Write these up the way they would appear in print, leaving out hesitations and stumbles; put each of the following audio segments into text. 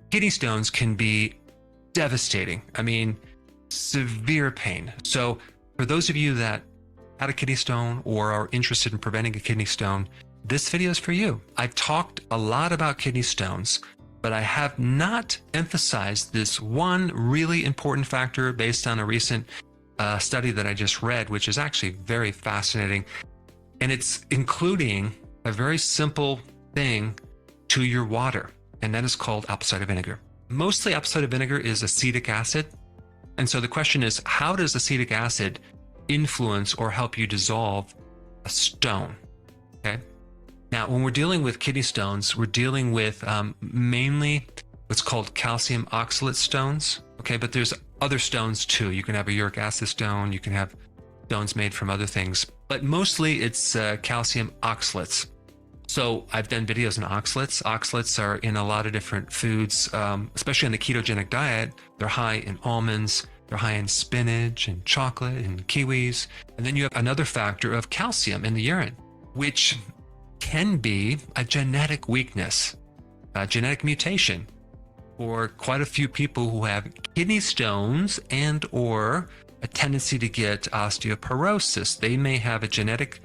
kidney stones can be devastating. I mean, severe pain. So for those of you that had a kidney stone or are interested in preventing a kidney stone, this video is for you. I've talked a lot about kidney stones, but I have not emphasized this one really important factor based on a recent study that I just read, which is actually very fascinating. And it's including a very simple thing to your water, and that is called apple cider vinegar. Mostly apple cider vinegar is acetic acid. And so the question is, how does acetic acid influence or help you dissolve a stone? Okay. Now, when we're dealing with kidney stones, we're dealing with mainly what's called calcium oxalate stones. Okay, but there's other stones too. You can have a uric acid stone. You can have stones made from other things, but mostly it's calcium oxalates. So I've done videos on oxalates. Oxalates are in a lot of different foods, especially on the ketogenic diet. They're high in almonds, they're high in spinach and chocolate and kiwis. And then you have another factor of calcium in the urine, which can be a genetic weakness, a genetic mutation for quite a few people who have kidney stones and or a tendency to get osteoporosis. They may have a genetic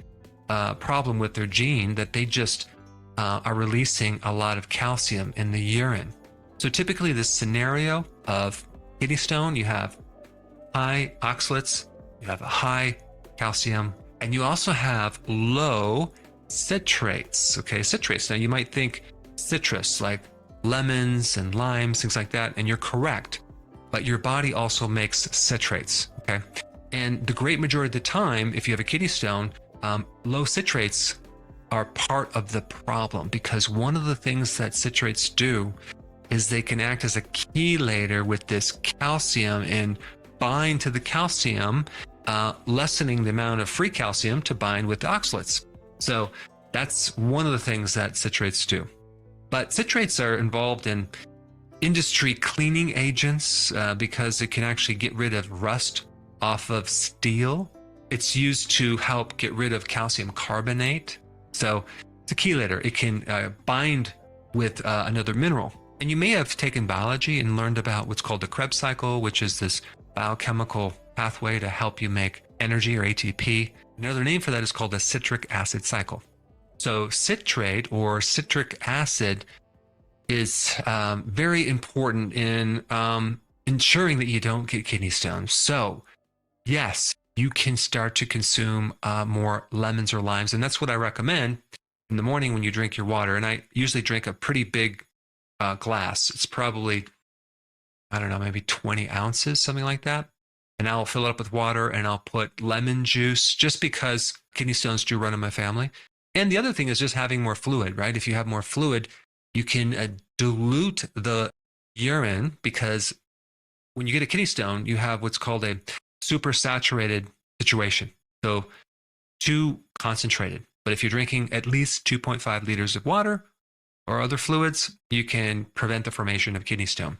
problem with their gene that they just are releasing a lot of calcium in the urine. So typically this scenario of kidney stone, you have high oxalates, you have a high calcium, and you also have low citrates. Okay, citrates. Now you might think citrus, like lemons and limes, things like that, and you're correct. But your body also makes citrates. Okay, and the great majority of the time, if you have a kidney stone, low citrates are part of the problem, because one of the things that citrates do is they can act as a chelator with this calcium and bind to the calcium, lessening the amount of free calcium to bind with the oxalates. So that's one of the things that citrates do. But citrates are involved in industry cleaning agents because it can actually get rid of rust off of steel. It's used to help get rid of calcium carbonate. So it's a chelator. It can bind with another mineral. And you may have taken biology and learned about what's called the Krebs cycle, which is this biochemical pathway to help you make energy, or ATP. Another name for that is called the citric acid cycle. So citrate or citric acid is very important in ensuring that you don't get kidney stones. So yes, you can start to consume more lemons or limes. And that's what I recommend in the morning when you drink your water. And I usually drink a pretty big glass. It's probably, I don't know, maybe 20 ounces, something like that. And I'll fill it up with water and I'll put lemon juice, just because kidney stones do run in my family. And the other thing is just having more fluid, right? If you have more fluid, you can dilute the urine, because when you get a kidney stone, you have what's called a supersaturated situation. So too concentrated. But if you're drinking at least 2.5 liters of water or other fluids, you can prevent the formation of kidney stone.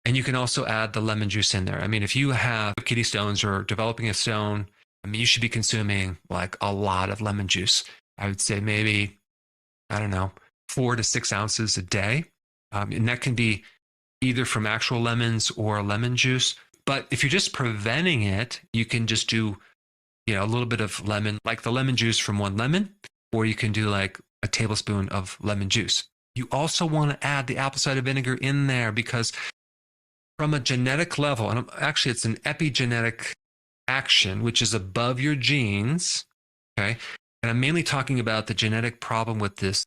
And you can also add the lemon juice in there. I mean, if you have kidney stones or developing a stone, I mean, you should be consuming like a lot of lemon juice. I would say maybe, I don't know, 4 to 6 ounces a day. And that can be either from actual lemons or lemon juice. But if you're just preventing it, you can just do, you know, a little bit of lemon, like the lemon juice from one lemon, or you can do like a tablespoon of lemon juice. You also want to add the apple cider vinegar in there, because from a genetic level, and actually it's an epigenetic action, which is above your genes, okay? And I'm mainly talking about the genetic problem with this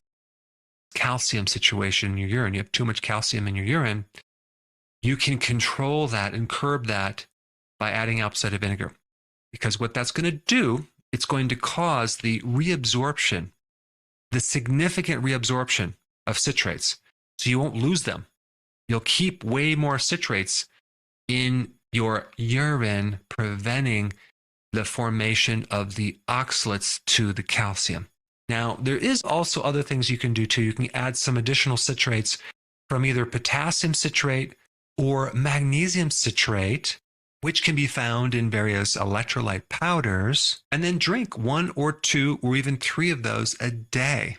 calcium situation in your urine. You have too much calcium in your urine. You can control that and curb that by adding apple cider vinegar. Because what that's going to do, it's going to cause the reabsorption, the significant reabsorption of citrates. So you won't lose them. You'll keep way more citrates in your urine, preventing the formation of the oxalates to the calcium. Now, there is also other things you can do too. You can add some additional citrates from either potassium citrate or magnesium citrate, which can be found in various electrolyte powders, and then drink 1 or 2 or even 3 of those a day.